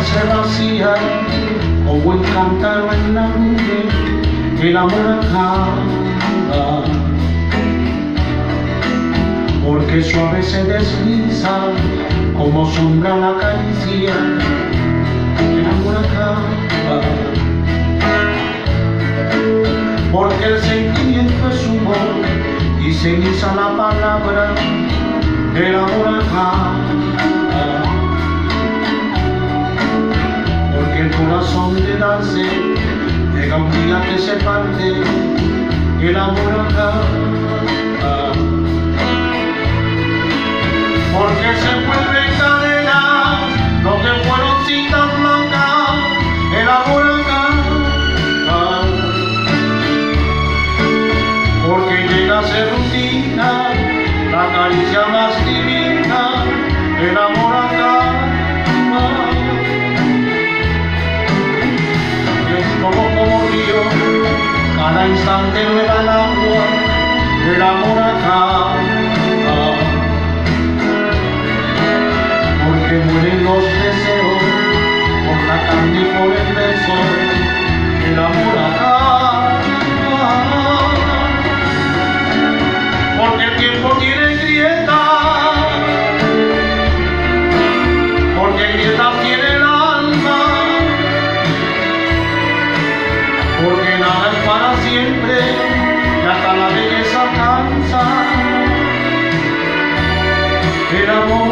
se vacía como el cántaro en la nube, el amor acaba, porque suave se desliza como sombra la caricia, el amor acaba, porque el sentimiento es humor y ceniza la palabra, el amor acaba, porque el corazón de darse llega un día que se parte, el amor acaba, porque se vuelve cadena lo que fueron citas blancas, el amor acaba, porque llega a ser rutina la caricia más divina, el amor acaba. Es como río, cada instante nueva el agua, el amor acaba. Porque mueren los deseos por la carne y por el beso, el amor acaba. Porque el tiempo tiene grietas, porque grietas tiene el alma, porque nada es para siempre y hasta la belleza alcanza, el amor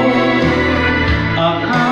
acaba.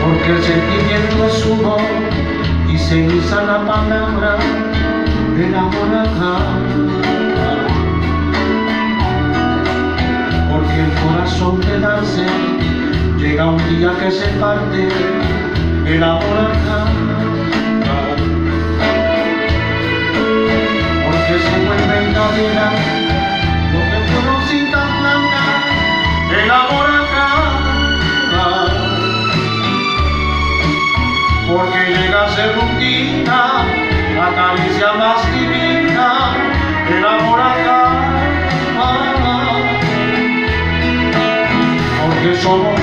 Porque el sentimiento es humor y ceniza la palabra, el amor acaba. Porque el corazón de darse llega un día que se parte, el amor acaba. Porque se vuelve en cadena lo que fueron cintas blancas, el amor acaba. Porque llega a ser rutina la caricia más divina, el amor acaba. Porque somos